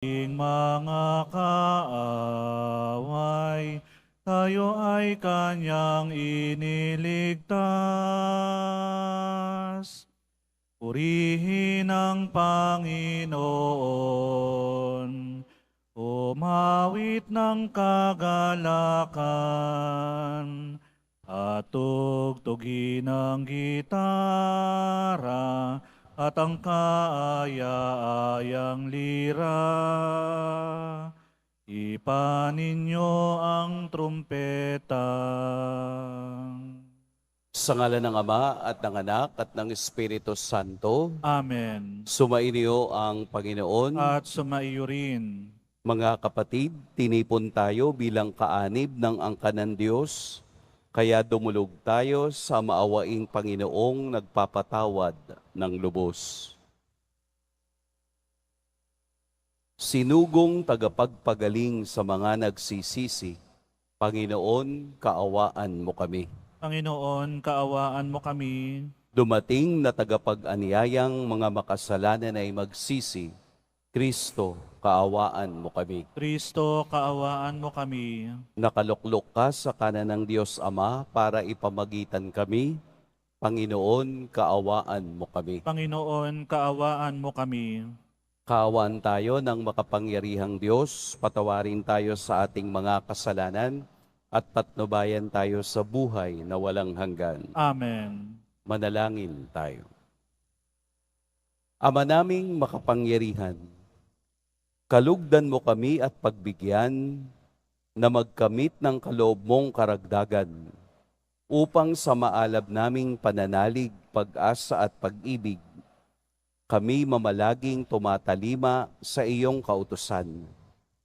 Mga kaaway, tayo ay kanyang iniligtas. Purihin ang Panginoon, umawit ng kagalakan, at tugtugin ang gitara, at ang kaaya-ayang lira. Ipaninyo ang trumpeta. Sa ngalan ng Ama at ng Anak at ng Espiritu Santo, Amen. sumainyo ang Panginoon. At sumaiyo rin. Mga kapatid, tinipon tayo bilang kaanib ng angkan ng Diyos, kaya dumulog tayo sa maawaing Panginoong nagpapatawad ng lubos. Sinugong tagapagpagaling sa mga nagsisisi, Panginoon, kaawaan mo kami. Panginoon, kaawaan mo kami. Dumating na tagapag-anyayang mga makasalanan ay magsisi, Kristo, kaawaan mo kami. Kristo, kaawaan mo kami. Nakaluklok ka sa kanan ng Diyos Ama para ipamagitan kami, Panginoon, kaawaan mo kami. Panginoon, kaawaan mo kami. Kaawaan tayo ng makapangyarihang Diyos, patawarin tayo sa ating mga kasalanan, at patnubayan tayo sa buhay na walang hanggan. Amen. Manalangin tayo. Ama naming makapangyarihan, kalugdan mo kami at pagbigyan na magkamit ng kaloob mong karagdagan upang sa maalab naming pananalig, pag-asa at pag-ibig, kami mamalaging tumatalima sa iyong kautusan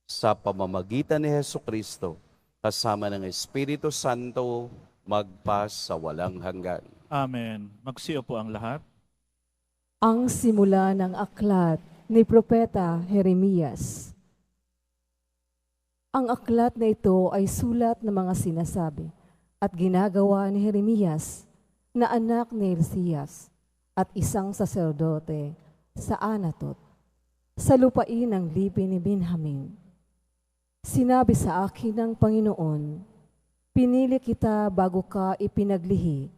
sa pamamagitan ni Hesukristo kasama ng Espiritu Santo magpa sa walang hanggan. Amen. Magsiupo ang lahat. Ang simula ng aklat ni Propeta Jeremias. Ang aklat na ito ay sulat ng mga sinasabi at ginagawa ni Jeremias na anak ni Hilcias at isang saserdote sa Anatot, sa lupain ng lipi ni Benjamin. Sinabi sa akin ng Panginoon, pinili kita bago ka ipinaglihi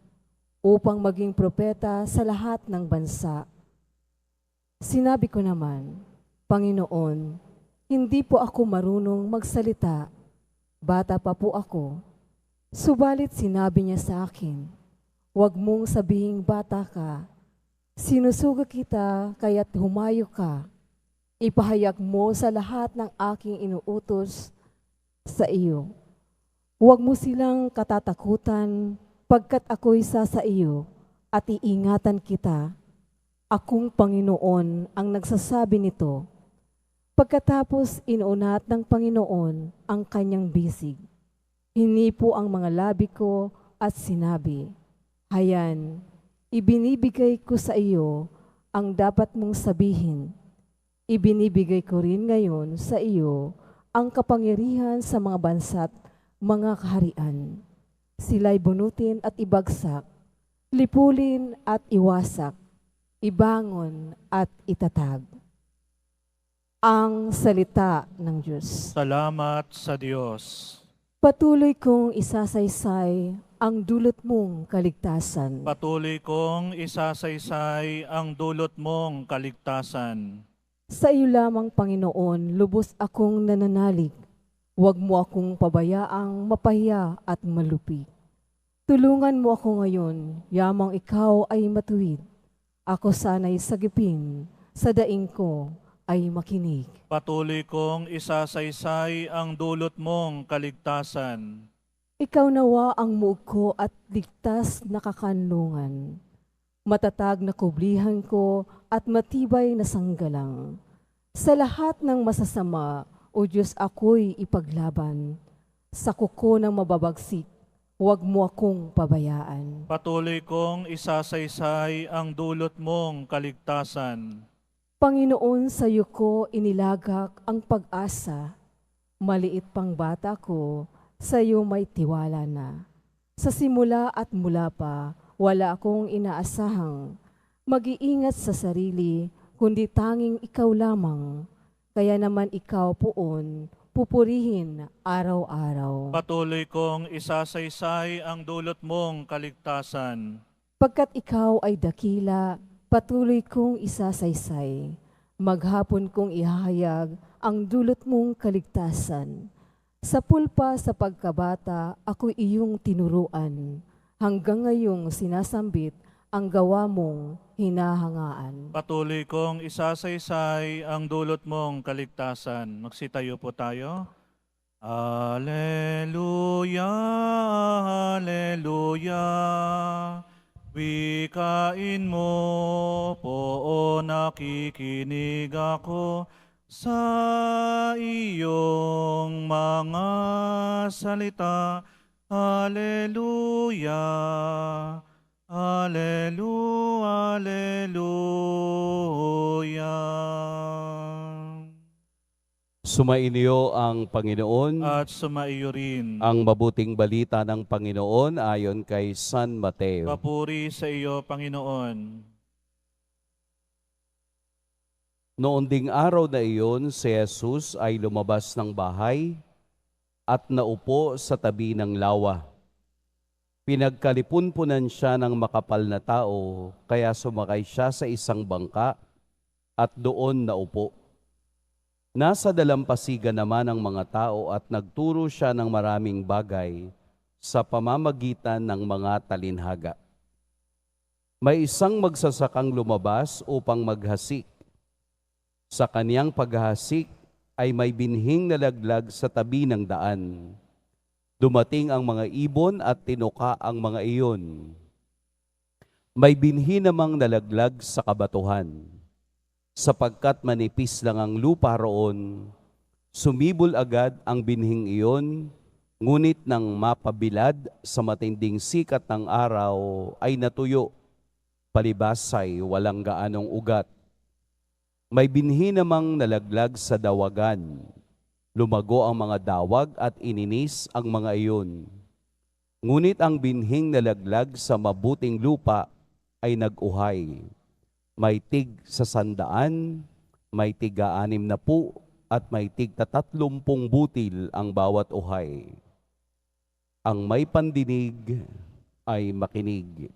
upang maging propeta sa lahat ng bansa. Sinabi ko naman, Panginoon, hindi po ako marunong magsalita, bata pa po ako. Subalit sinabi niya sa akin, huwag mong sabihing bata ka, sinusugo kita kaya't humayo ka, ipahayag mo sa lahat ng aking inuutos sa iyo. Huwag mo silang katatakutan, pagkat ako'y sa iyo at iingatan kita. Akong Panginoon ang nagsasabi nito. Pagkatapos inuunat ng Panginoon ang kanyang bisig, hinipo ang mga labi ko at sinabi, hayan, ibinibigay ko sa iyo ang dapat mong sabihin. Ibinibigay ko rin ngayon sa iyo ang kapangyarihan sa mga bansa't mga kaharian. Sila'y bunutin at ibagsak, lipulin at iwasak, ibangon at itatag. Ang salita ng Diyos. Salamat sa Diyos. Patuloy kong isasaysay ang dulot mong kaligtasan. Patuloy kong isasaysay ang dulot mong kaligtasan. Sa iyo lamang, Panginoon, lubos akong nananalig. Huwag mo akong pabayaang mapahiya at malupi. Tulungan mo ako ngayon, yamang ikaw ay matuwid. Ako sana'y sagipin, sa daing ko ay makinig. Patuloy kong isasaysay ang dulot mong kaligtasan. Ikaw nawa ang muog ko at ligtas na kakanlungan. Matatag na kublihan ko at matibay na sanggalang. Sa lahat ng masasama, O Diyos, ako'y ipaglaban. Sa kuko ng mababagsik, huwag mo akong pabayaan. Patuloy kong isasaysay ang dulot mong kaligtasan. Panginoon, sa iyo ko inilagak ang pag-asa. Maliit pang bata ko, sa iyo may tiwala na. Sa simula at mula pa, wala akong inaasahang mag-iingat sa sarili, kundi tanging ikaw lamang. Kaya naman ikaw poon, pupurihin araw-araw. Patuloy kong isasaysay ang dulot mong kaligtasan. Pagkat ikaw ay dakila, patuloy kong isasaysay. Maghapon kong ihahayag ang dulot mong kaligtasan. Sa pulpa sa pagkabata, ako iyong tinuruan. Hanggang ngayong sinasambit ang gawa mong hinahangaan. Patuloy kong isasaysay ang dulot mong kaligtasan. Magsitayo po tayo. Alleluia, Alleluia. Wikain mo, poon nakikinig ako sa iyong mga salita. Alleluia, Alleluia, Alleluia. Sumainyo ang Panginoon. At sumaiyo rin. Ang mabuting balita ng Panginoon ayon kay San Mateo. Papuri sa iyo, Panginoon. Noon ding araw na iyon, si Jesus ay lumabas ng bahay at naupo sa tabi ng lawa. Pinagkalipunpunan siya ng makapal na tao, kaya sumakay siya sa isang bangka at doon naupo. Nasa dalampasigan naman ang mga tao at nagturo siya ng maraming bagay sa pamamagitan ng mga talinhaga. May isang magsasakang lumabas upang maghasik. Sa kaniyang paghahasik ay may binhing nalaglag sa tabi ng daan. Dumating ang mga ibon at tinuka ang mga iyon. May binhi namang nalaglag sa kabatuhan. Sapagkat manipis lang ang lupa roon, sumibol agad ang binhing iyon, ngunit nang mapabilad sa matinding sikat ng araw ay natuyo, palibas ay walang gaanong ugat. May binhi namang nalaglag sa dawagan. Lumago ang mga dawag at ininis ang mga iyon. Ngunit ang binhing nalaglag sa mabuting lupa ay nag-uhay. May tig sa 100, may tig-60 at may tig-30 butil ang bawat uhay. Ang may pandinig ay makinig.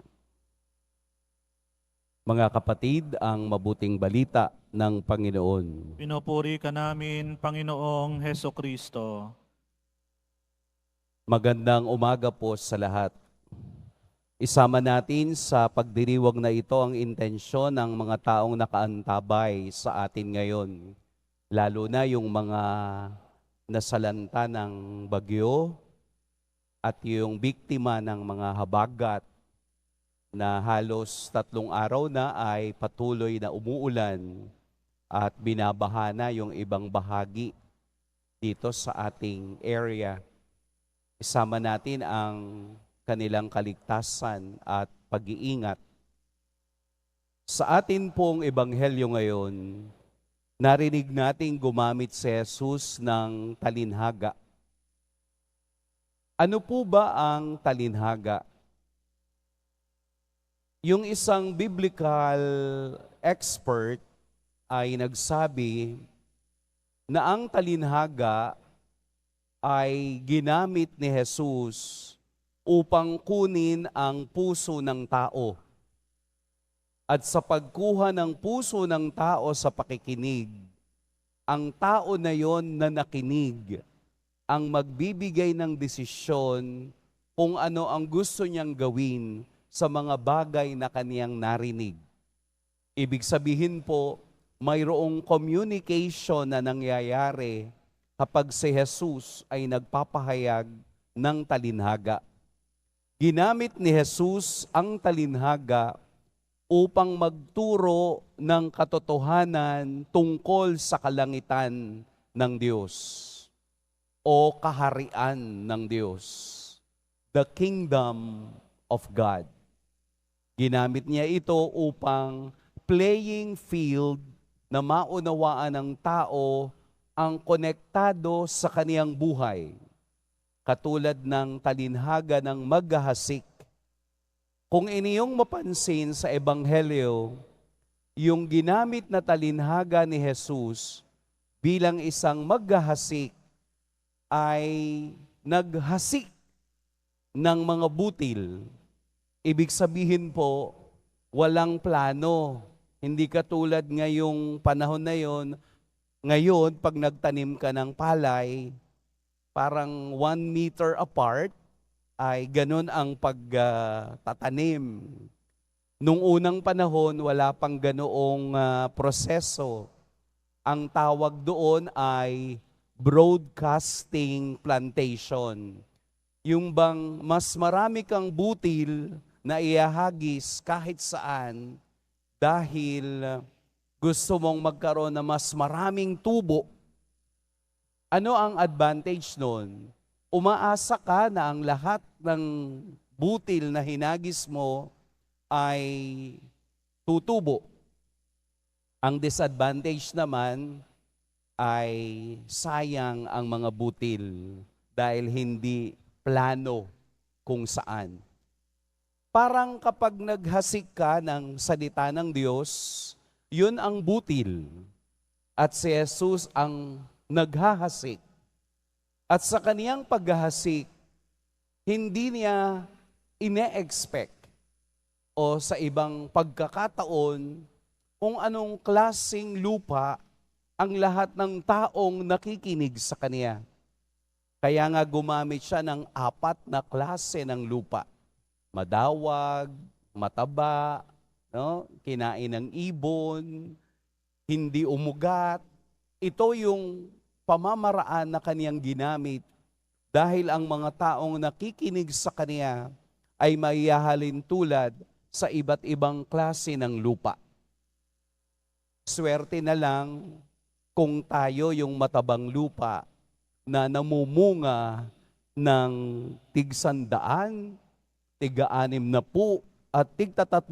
Mga kapatid, ang mabuting balita ng Panginoon. Pinupuri ka namin, Panginoong Heso Kristo. Magandang umaga po sa lahat. Isama natin sa pagdiriwang na ito ang intensyon ng mga taong nakaantabay sa atin ngayon. Lalo na yung mga nasalanta ng bagyo at yung biktima ng mga habagat na halos 3 araw na ay patuloy na umuulan at binabaha na yung ibang bahagi dito sa ating area. Isama natin ang kanilang kaligtasan at pag-iingat. Sa atin pong ebanghelyo ngayon, narinig nating gumamit si Jesus ng talinhaga. Ano po ba ang talinhaga? Yung isang biblical expert ay nagsabi na ang talinhaga ay ginamit ni Jesus upang kunin ang puso ng tao. At sa pagkuha ng puso ng tao sa pakikinig, ang tao na yon na nakinig ang magbibigay ng desisyon kung ano ang gusto niyang gawin sa mga bagay na kaniyang narinig. Ibig sabihin po, mayroong communication na nangyayari kapag si Jesus ay nagpapahayag ng talinhaga. Ginamit ni Jesus ang talinhaga upang magturo ng katotohanan tungkol sa kalangitan ng Diyos o kaharian ng Diyos, the kingdom of God. Ginamit niya ito upang playing field na maunawaan ng tao ang konektado sa kaniyang buhay. Katulad ng talinhaga ng maghahasik. Kung iniyong mapansin sa Ebanghelyo, yung ginamit na talinhaga ni Jesus, bilang isang maghahasik ay naghasik ng mga butil. Ibig sabihin po, walang plano. Hindi katulad ngayong panahon na yon. Ngayon, pag nagtanim ka ng palay, parang 1 meter apart, ay ganun ang pagtatanim. Nung unang panahon, wala pang ganoong proseso. Ang tawag doon ay broadcasting plantation. Yung bang mas marami kang butil na iahagis kahit saan dahil gusto mong magkaroon ng mas maraming tubo. Ano ang advantage nun? Umaasa ka na ang lahat ng butil na hinagis mo ay tutubo. Ang disadvantage naman ay sayang ang mga butil dahil hindi plano kung saan. Parang kapag naghasik ka ng salita ng Diyos, yun ang butil. At si Jesus ang naghahasik. At sa kaniyang paghahasik, hindi niya ine-expect o sa ibang pagkakataon kung anong klaseng lupa ang lahat ng taong nakikinig sa kaniya. Kaya nga gumamit siya ng 4 na klase ng lupa. Madawag, mataba, no? Kinain ng ibon, hindi umugat. Ito yung pamamaraan na kaniyang ginamit dahil ang mga taong nakikinig sa kaniya ay maihahalin tulad sa iba't ibang klase ng lupa. Swerte na lang kung tayo yung matabang lupa na namumunga ng tig-100, tig-60 at tig-30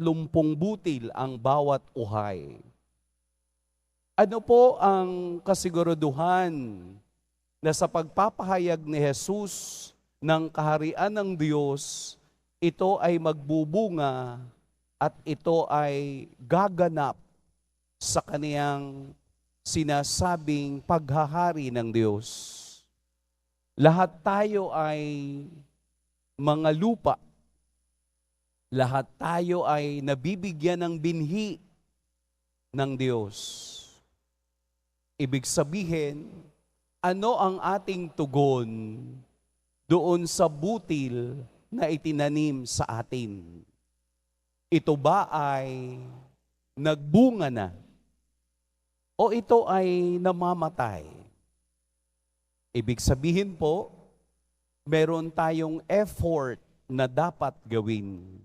butil ang bawat uhay. Ano po ang kasiguraduhan na sa pagpapahayag ni Jesus ng kaharian ng Diyos, ito ay magbubunga at ito ay gaganap sa kaniyang sinasabing paghahari ng Diyos. Lahat tayo ay mga lupa. Lahat tayo ay nabibigyan ng binhi ng Diyos. Ibig sabihin, ano ang ating tugon doon sa butil na itinanim sa atin? Ito ba ay nagbunga na? O ito ay namamatay? Ibig sabihin po, meron tayong effort na dapat gawin.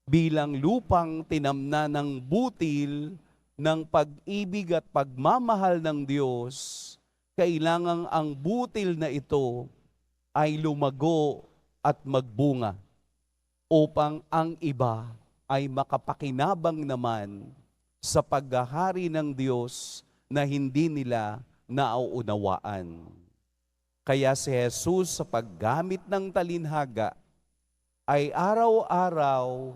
Bilang lupang tinamna ng butil ng pag-ibig at pagmamahal ng Diyos, kailangang ang butil na ito ay lumago at magbunga upang ang iba ay makapakinabang naman sa paghahari ng Diyos na hindi nila nauunawaan. Kaya si Jesus sa paggamit ng talinhaga ay araw-araw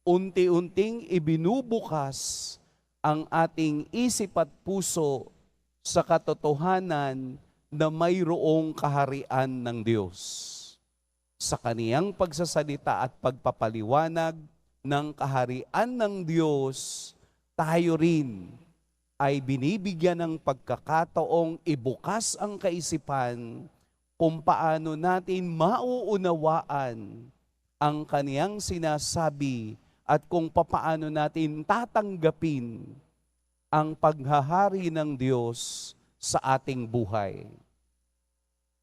unti-unting ibinubukas ang ating isip at puso sa katotohanan na mayroong kaharian ng Diyos. Sa kaniyang pagsasalita at pagpapaliwanag ng kaharian ng Diyos, tayo rin ay binibigyan ng pagkakataong ibukas ang kaisipan kung paano natin mauunawaan ang kaniyang sinasabi at kung paano natin tatanggapin ang paghahari ng Diyos sa ating buhay.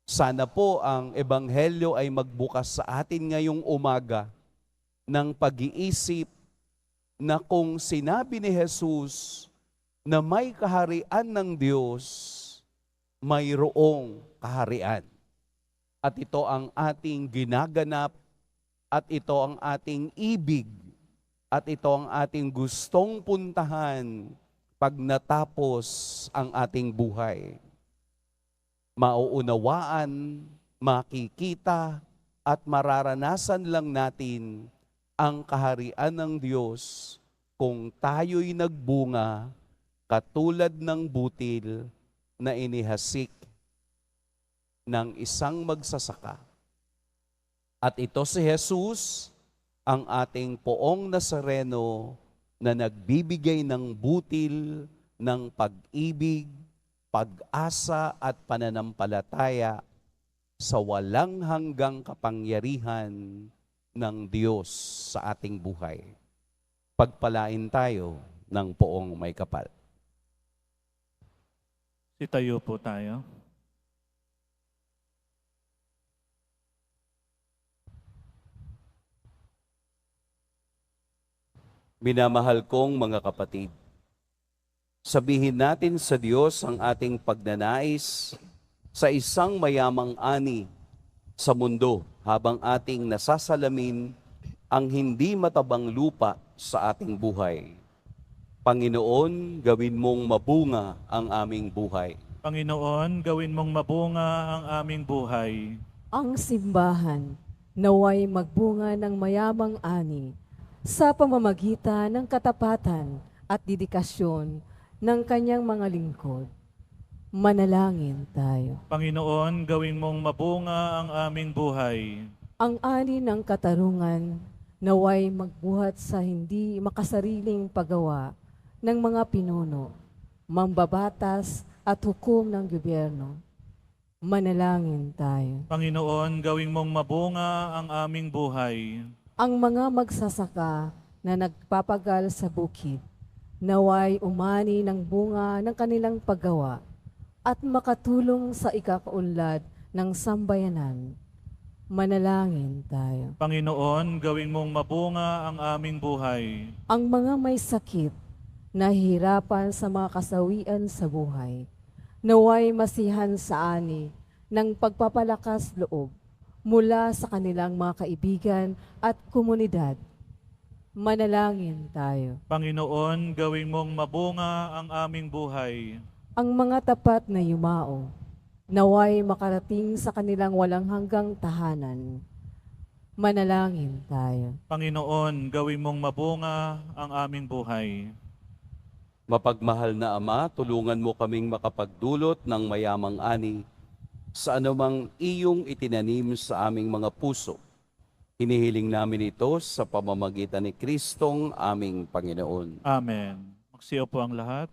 Sana po ang Ebanghelyo ay magbukas sa atin ngayong umaga ng pag-iisip na kung sinabi ni Jesus na may kaharian ng Diyos, mayroong kaharian. At ito ang ating ginaganap, at ito ang ating ibig, at ito ang ating gustong puntahan pag natapos ang ating buhay. Mauunawaan, makikita, at mararanasan lang natin ang kaharian ng Diyos kung tayo'y nagbunga katulad ng butil na inihasik ng isang magsasaka. At ito si Jesus, ang ating poong Nazareno na nagbibigay ng butil ng pag-ibig, pag-asa at pananampalataya sa walang hanggang kapangyarihan ng Diyos sa ating buhay. Pagpalain tayo ng poong may kapal. Sitayo po tayo. Minamahal kong mga kapatid, sabihin natin sa Diyos ang ating pagnanais sa isang mayamang ani sa mundo habang ating nasasalamin ang hindi matabang lupa sa ating buhay. Panginoon, gawin mong mabunga ang aming buhay. Panginoon, gawin mong mabunga ang aming buhay. Ang simbahan naway magbunga ng mayamang ani sa pamamagitan ng katapatan at dedikasyon ng kanyang mga lingkod. Manalangin tayo. Panginoon, gawin mong mabunga ang aming buhay. Ang ani ng katarungan naway magbuhat sa hindi makasariling paggawa ng mga pinuno, mambabatas at hukom ng gobyerno. Manalangin tayo. Panginoon, gawin mong mabunga ang aming buhay. Ang mga magsasaka na nagpapagal sa bukid, naway umani ng bunga ng kanilang paggawa at makatulong sa ikakaunlad ng sambayanan. Manalangin tayo. Panginoon, gawin mong mabunga ang aming buhay. Ang mga may sakit, nahihirapan sa mga kasawian sa buhay, naway masihan sa ani ng pagpapalakas loob mula sa kanilang mga kaibigan at komunidad. Manalangin tayo. Panginoon, gawin mong mabunga ang aming buhay. Ang mga tapat na yumao, naway makarating sa kanilang walang hanggang tahanan. Manalangin tayo. Panginoon, gawin mong mabunga ang aming buhay. Mapagmahal na Ama, tulungan mo kaming makapagdulot ng mayamang ani sa anumang iyong itinanim sa aming mga puso. Hinihiling namin ito sa pamamagitan ni Kristong aming Panginoon. Amen. Magsiyo po ang lahat.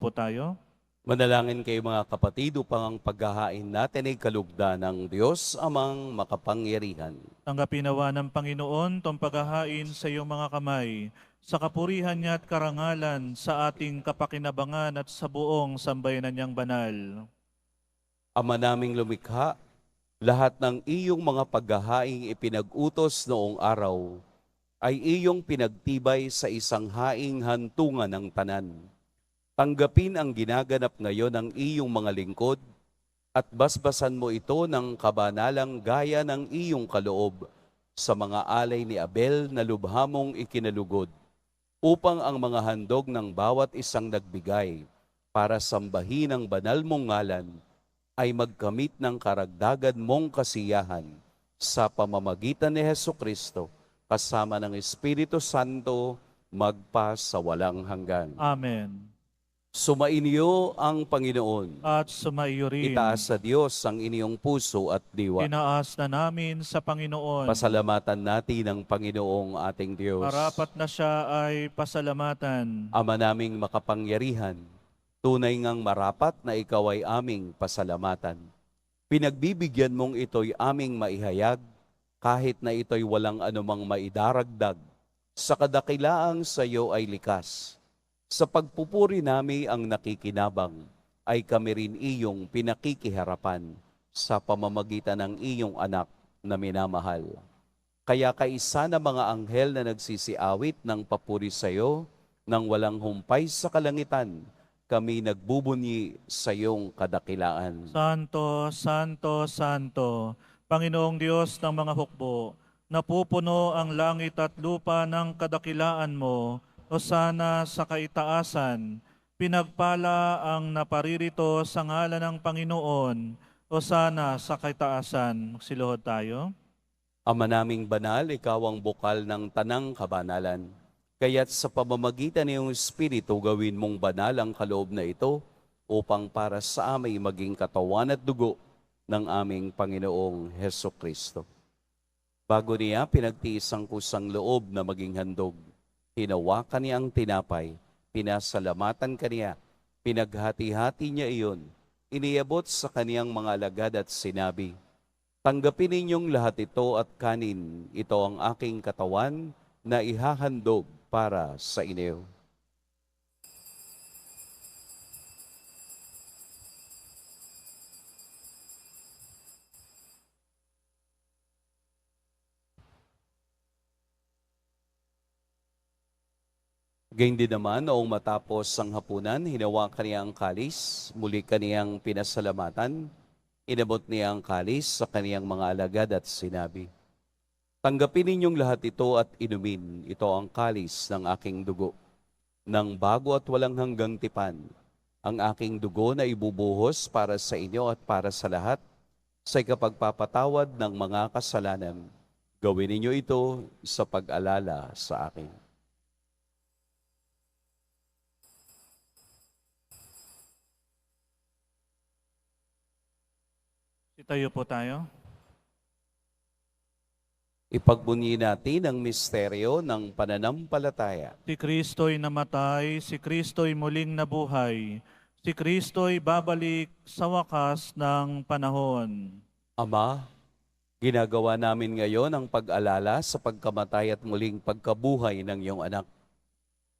Po tayo. Manalangin kayo mga kapatid upang ang paghahain natin ay kalugdan ng Diyos amang makapangyarihan. Tanggapin nawa ng Panginoon tong paghahain sa iyong mga kamay, sa kapurihan niya at karangalan, sa ating kapakinabangan at sa buong sambayanan niyang banal. Ama naming lumikha, lahat ng iyong mga paghahaing ipinag-utos noong araw ay iyong pinagtibay sa isang haing hantungan ng tanan. Tanggapin ang ginaganap ngayon ng iyong mga lingkod at basbasan mo ito ng kabanalang gaya ng iyong kaloob sa mga alay ni Abel na lubhamong ikinalugod, upang ang mga handog ng bawat isang nagbigay para sambahin ang banal mong ngalan ay magkamit ng karagdagan mong kasiyahan sa pamamagitan ni Hesukristo kasama ng Espiritu Santo magpa sa walang hanggan. Amen. Sumainyo ang Panginoon. At sumaiyo rin. Itaas sa Diyos ang inyong puso at diwa. Tinaas na namin sa Panginoon. Pasalamatan natin ang Panginoong ating Diyos. Marapat na siya ay pasalamatan. Ama naming makapangyarihan, tunay ngang marapat na ikaw ay aming pasalamatan. Pinagbibigyan mong ito'y aming maihayag, kahit na ito'y walang anumang maidaragdag. Sa kadakilaang sa iyo ay likas. Sa pagpupuri nami ang nakikinabang, ay kami rin iyong pinakikiharapan sa pamamagitan ng iyong anak na minamahal. Kaya kaisa na mga anghel na nagsisiawit ng papuri sa iyo, nang walang humpay sa kalangitan, kami nagbubunyi sa iyong kadakilaan. Santo, Santo, Santo, Panginoong Diyos ng mga hukbo, napupuno ang langit at lupa ng kadakilaan mo. Hosana sa kaitaasan, pinagpala ang naparirito sa ngalan ng Panginoon. Hosana sa kaitaasan. Magsiluhod tayo. Ama naming banal, ikaw ang bukal ng tanang kabanalan. Kaya't sa pamamagitan ng iyong Espiritu, gawin mong banal ang kaloob na ito upang para sa aming maging katawan at dugo ng aming Panginoong Heso Kristo. Bago niya pinagtiis ang kusang loob na maging handog, hinawakan niya ang tinapay, pinasalamatan kaniya, pinaghati-hati niya iyon, iniabot sa kaniyang mga alagad at sinabi, "Tanggapin ninyong lahat ito at kanin, ito ang aking katawan na ihahandog para sa inyo." Gayun din naman, noong matapos ang hapunan, hinawakan niya ang kalis, muli kaniyang pinasalamatan, inabot niya ang kalis sa kaniyang mga alagad at sinabi, "Tanggapin ninyong lahat ito at inumin, ito ang kalis ng aking dugo, ng bago at walang hanggang tipan, ang aking dugo na ibubuhos para sa inyo at para sa lahat, sa ikapagpapatawad ng mga kasalanan. Gawin ninyo ito sa pag-alala sa akin." Itayo po tayo. Ipagbunyi natin ang misteryo ng pananampalataya. Si Kristo'y namatay, si Kristo'y muling nabuhay, si Kristo'y babalik sa wakas ng panahon. Ama, ginagawa namin ngayon ang pag-alala sa pagkamatay at muling pagkabuhay ng iyong anak.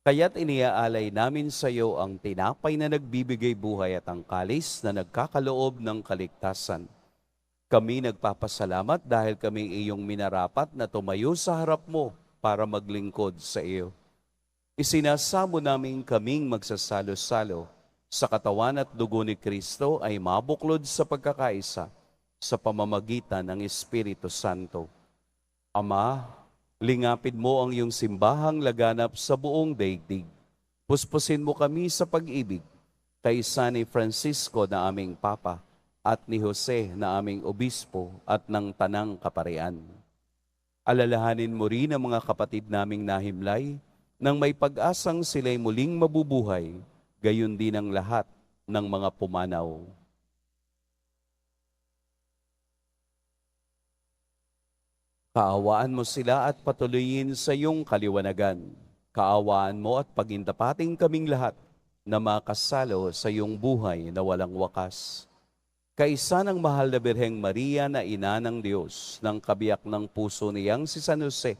Kaya't iniaalay namin sa iyo ang tinapay na nagbibigay buhay at ang kalis na nagkakaloob ng kaligtasan. Kami nagpapasalamat dahil kami iyong minarapat na tumayo sa harap mo para maglingkod sa iyo. Isinasamo namin kaming magsasalo-salo sa katawan at dugo ni Kristo ay mabuklod sa pagkakaisa sa pamamagitan ng Espiritu Santo. Ama, lingapin mo ang iyong simbahang laganap sa buong daigdig. Puspusin mo kami sa pag-ibig, kaisa ni Francisco na aming Papa, at ni Jose na aming obispo at ng tanang kaparian. Alalahanin mo rin ang mga kapatid naming nahimlay nang may pag-asang sila'y muling mabubuhay, gayon din ang lahat ng mga pumanaw. Kaawaan mo sila at patuloyin sa iyong kaliwanagan. Kaawaan mo at pagintapating kaming lahat na makasalo sa iyong buhay na walang wakas. Kaisa ng mahal na Birheng Maria na ina ng Diyos, ng kabiyak ng puso niyang si San Jose,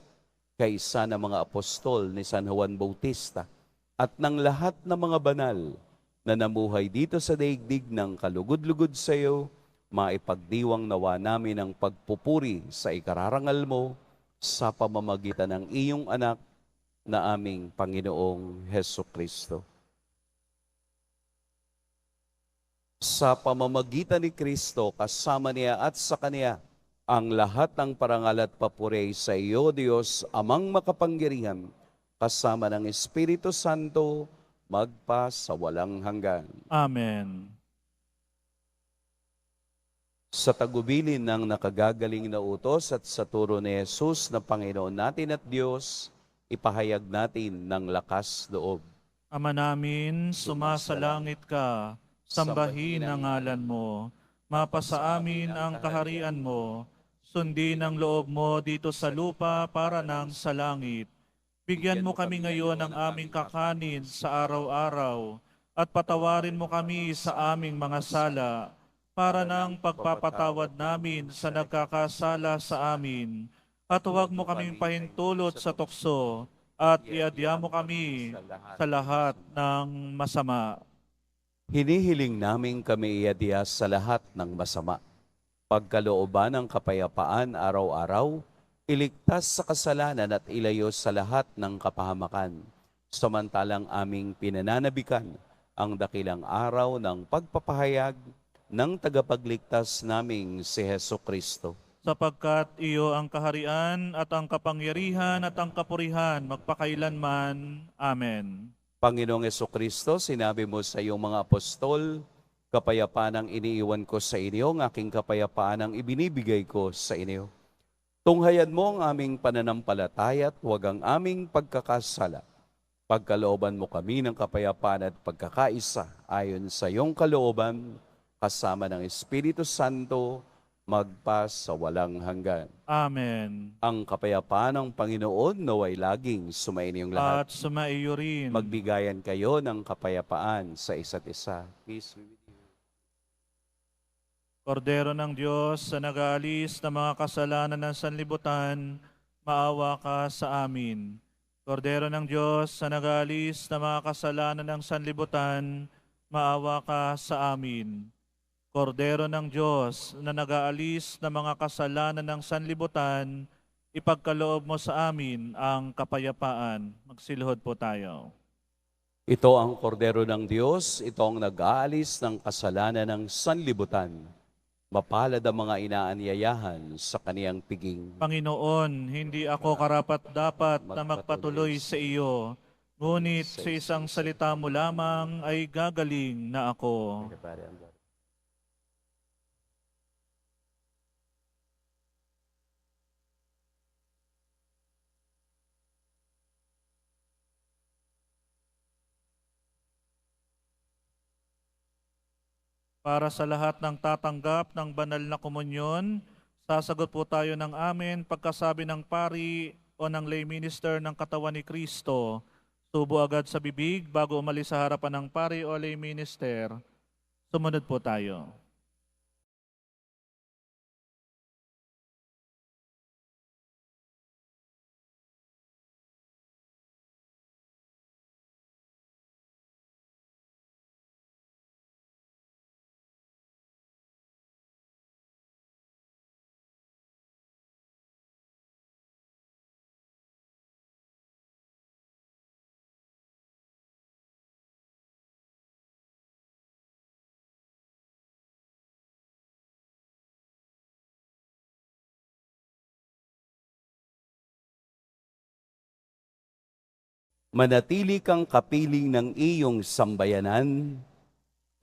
kaisa ng mga apostol ni San Juan Bautista, at ng lahat ng mga banal na namuhay dito sa daigdig ng kalugod-lugod sa iyo, maipagdiwang nawa namin ang pagpupuri sa ikararangal mo sa pamamagitan ng iyong anak na aming Panginoong Heso Kristo. Sa pamamagitan ni Kristo, kasama niya at sa Kaniya, ang lahat ng parangal at papuri sa iyo, Diyos, Amang makapangyarihan, kasama ng Espiritu Santo, magpa sa walang hanggan. Amen. Sa tagubilin ng nakagagaling na utos at sa turo ni Jesus na Panginoon natin at Diyos, ipahayag natin ng lakas loob. Ama namin, sumasalangit ka, sambahin ang ngalan mo, mapasa amin ang kaharian mo, sundin ang loob mo dito sa lupa para nang sa langit. Bigyan mo kami ngayon ng aming kakanin sa araw-araw at patawarin mo kami sa aming mga sala para nang pagpapatawad namin sa nagkakasala sa amin. At huwag mo kaming pahintulot sa tukso at iadya mo kami sa lahat ng masama. Hinihiling namin kami iadya sa lahat ng masama. Pagkalooban ng kapayapaan araw-araw, iligtas sa kasalanan at ilayo sa lahat ng kapahamakan. Samantalang aming pinananabikan ang dakilang araw ng pagpapahayag ng tagapagligtas naming si Heso Kristo. Sapagkat iyo ang kaharian at ang kapangyarihan at ang kapurihan magpakailanman. Amen. Panginoong Kristo, sinabi mo sa iyong mga apostol, kapayapaan ang iniiwan ko sa inyo, ang aking kapayapaan ang ibinibigay ko sa inyo. Tunghayan mo ang aming pananampalataya at huwag ang aming pagkakasala. Pagkalooban mo kami ng kapayapaan at pagkakaisa ayon sa iyong kalooban, kasama ng Espiritu Santo, magpa sa walang hanggan. Amen. Ang kapayapaan ng Panginoon naway laging sumainiyong lahat. At sumaiyo rin. Magbigayan kayo ng kapayapaan sa isa't isa. Peace be with you. Kordero ng Diyos sa nag-aalis ng mga kasalanan ng sanlibutan, maawa ka sa amin. Kordero ng Diyos sa nag-aalis ng mga kasalanan ng sanlibutan, maawa ka sa amin. Kordero ng Diyos na nag-aalis ng mga kasalanan ng sanlibutan, ipagkaloob mo sa amin ang kapayapaan. Magsiluhod po tayo. Ito ang kordero ng Diyos, ito ang nag-aalis ng kasalanan ng sanlibutan. Mapalad ang mga inaanyayahan sa kaniyang piging. Panginoon, hindi ako karapat-dapat na magpatuloy sa iyo, ngunit sa isang salita mo lamang ay gagaling na ako. Para sa lahat ng tatanggap ng banal na komunyon, sasagot po tayo ng amen pagkasabi ng pari o ng lay minister ng katawan ni Kristo. Subo agad sa bibig bago umalis sa harapan ng pari o lay minister. Sumunod po tayo. Manatili kang kapiling ng iyong sambayanan,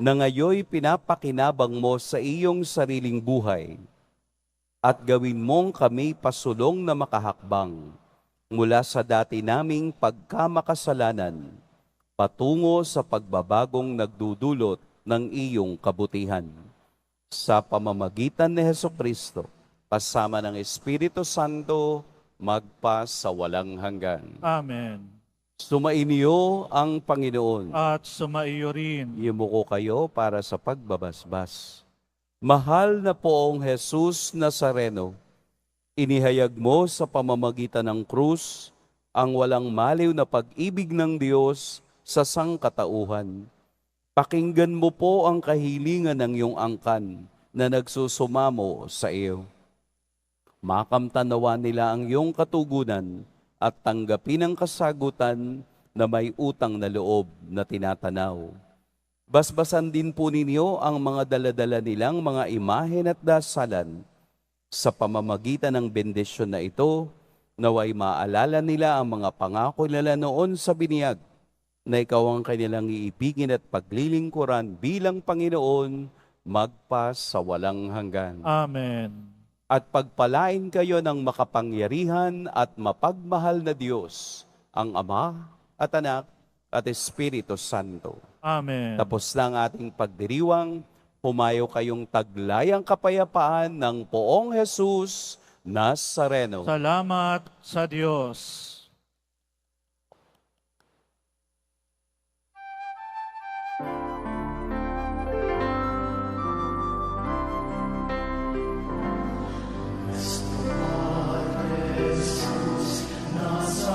na ngayoy pinapakinabang mo sa iyong sariling buhay, at gawin mong kami pasulong na makahakbang mula sa dati naming pagkamakasalanan, patungo sa pagbabagong nagdudulot ng iyong kabutihan. Sa pamamagitan ni Jesucristo, kasama ng Espiritu Santo, magpa sa walang hanggan. Amen. Sumainyo ang Panginoon. At sumaiyo rin. Yumuko kayo para sa pagbabasbas. Mahal na poong Jesus Nazareno, inihayag mo sa pamamagitan ng krus ang walang maliw na pag-ibig ng Diyos sa sangkatauhan. Pakinggan mo po ang kahilingan ng iyong angkan na nagsusumamo sa iyo. Makamtanawa nila ang iyong katugunan at tanggapin ang kasagutan na may utang na loob na tinatanaw. Basbasan din po ninyo ang mga daladala nilang mga imahen at dasalan. Sa pamamagitan ng bendisyon na ito, naway maalala nila ang mga pangako nila noon sa biniyag, na ikaw ang kanilang iibigin at paglilingkuran bilang Panginoon, magpa sa walang hanggan. Amen. At pagpalain kayo ng makapangyarihan at mapagmahal na Diyos, ang Ama at Anak at Espiritu Santo. Amen. Tapos na ang ating pagdiriwang, pumayo kayong taglayang kapayapaan ng Poong Jesus Nazareno. Salamat sa Diyos. Nuestro Padre Jesús Nazareno.